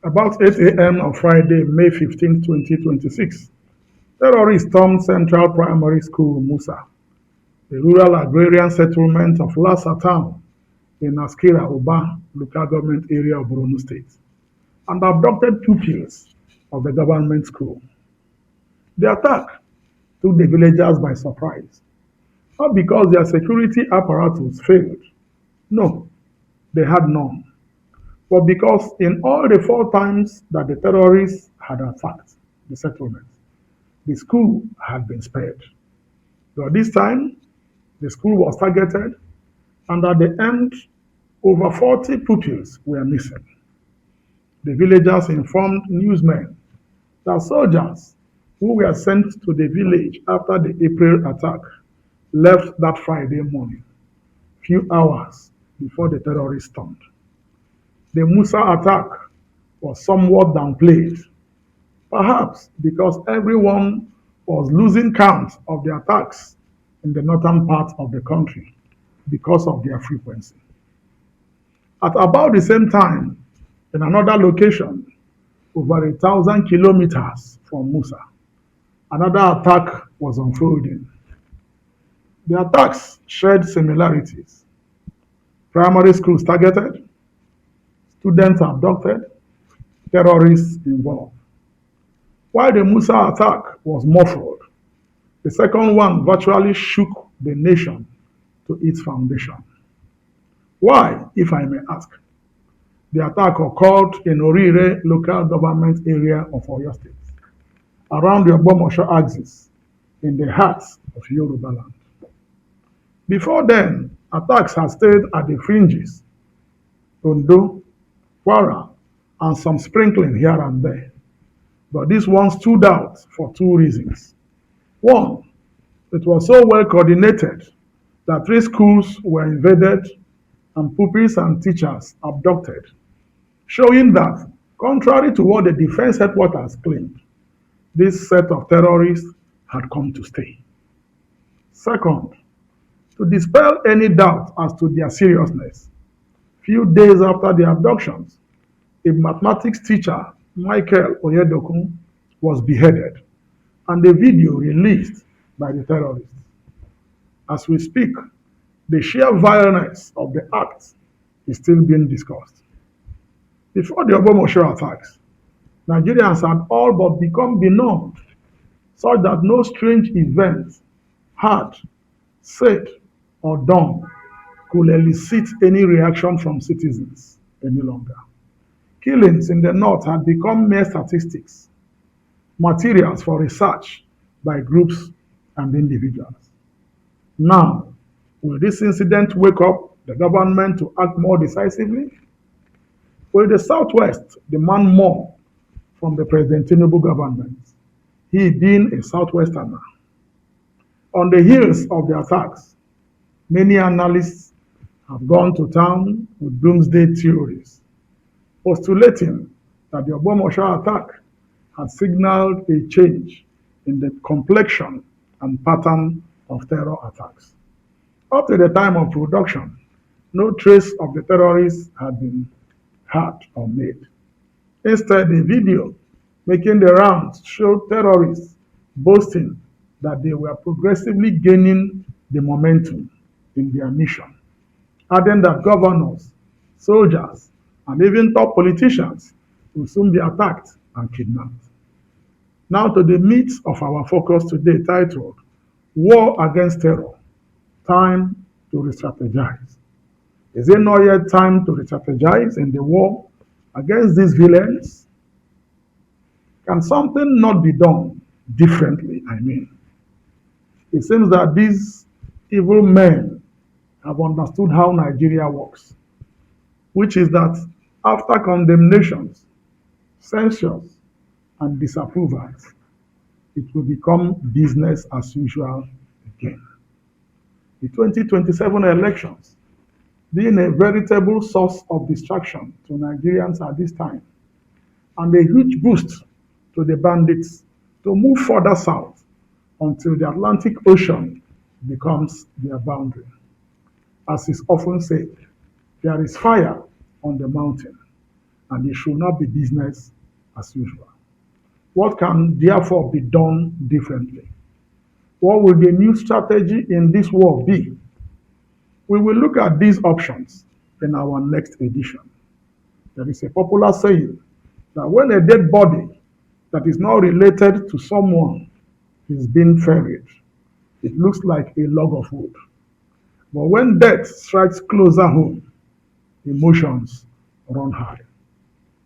About 8 a.m. on Friday, May 15, 2026, terrorists stormed Central Primary School, Mussa, a rural agrarian settlement of Lassa town in Askira, Oba, local government area of Borno State, and abducted pupils of the government school. The attack took the villagers by surprise, not because their security apparatus failed. No, they had none. But because in all the 4 times that the terrorists had attacked the settlement, the school had been spared. But this time, the school was targeted, and at the end, over 40 pupils were missing. The villagers informed newsmen that soldiers who were sent to the village after the April attack left that Friday morning, few hours before the terrorists stormed. The Musa attack was somewhat downplayed, perhaps because everyone was losing count of the attacks in the northern part of the country because of their frequency. At about the same time, in another location, over 1,000 kilometers from Musa, another attack was unfolding. The attacks shared similarities. Primary schools targeted, students abducted, terrorists involved. While the Musa attack was muffled, the second one virtually shook the nation to its foundation. Why, if I may ask? The attack occurred in Oriire local government area of Oyo State, around the Borno axis, in the heart of Yoruba land. Before then, attacks had stayed at the fringes, Ondo, Kwara, and some sprinkling here and there. But this one stood out for 2 reasons. One, it was so well coordinated that 3 schools were invaded and pupils and teachers abducted, showing that, contrary to what the defense headquarters claimed, this set of terrorists had come to stay. Second, to dispel any doubt as to their seriousness, few days after the abductions, a mathematics teacher, Michael Oyedokun, was beheaded, and the video released by the terrorists. As we speak, the sheer violence of the act is still being discussed. Before the Ogbomosho attacks, Nigerians had all but become benumbed, such that no strange event had, said, or done could elicit any reaction from citizens any longer. Killings in the north had become mere statistics, materials for research by groups and individuals. Now, will this incident wake up the government to act more decisively? Will the Southwest demand more from the President Tinubu government, he being a Southwesterner? On the heels of the attacks, many analysts have gone to town with doomsday theories, postulating that the Ogbomosho attack had signaled a change in the complexion and pattern of terror attacks. Up to the time of production, no trace of the terrorists had been heard or made. Instead, the video making the rounds showed terrorists boasting that they were progressively gaining the momentum in their mission, adding that governors, soldiers, and even top politicians will soon be attacked and kidnapped. Now to the meat of our focus today, titled War Against Terror, Time to Re-strategize. Is it not yet time to re-strategize in the war against these villains? Can something not be done differently, I mean? It seems that these evil men have understood how Nigeria works, which is that after condemnations, censures, and disapprovals, it will become business as usual again. The 2027 elections being a veritable source of distraction to Nigerians at this time, and a huge boost to the bandits to move further south until the Atlantic Ocean becomes their boundary. As is often said, there is fire on the mountain, and it should not be business as usual. What can therefore be done differently? What will the new strategy in this war be? We will look at these options in our next edition. There is a popular saying that when a dead body that is not related to someone is being buried, it looks like a log of wood. But when death strikes closer home, emotions run high.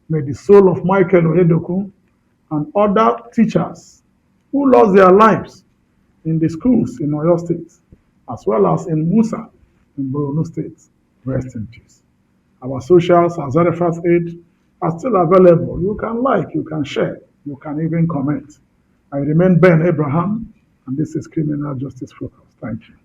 May the soul of Michael Oyedeku and other teachers who lost their lives in the schools in Oyo State, as well as in Mussa in Borno State, rest in peace. Our socials at Zarephath Aid are still available. You can like, you can share, you can even comment. I remain Ben Abraham, and this is Criminal Justice Focus. Thank you.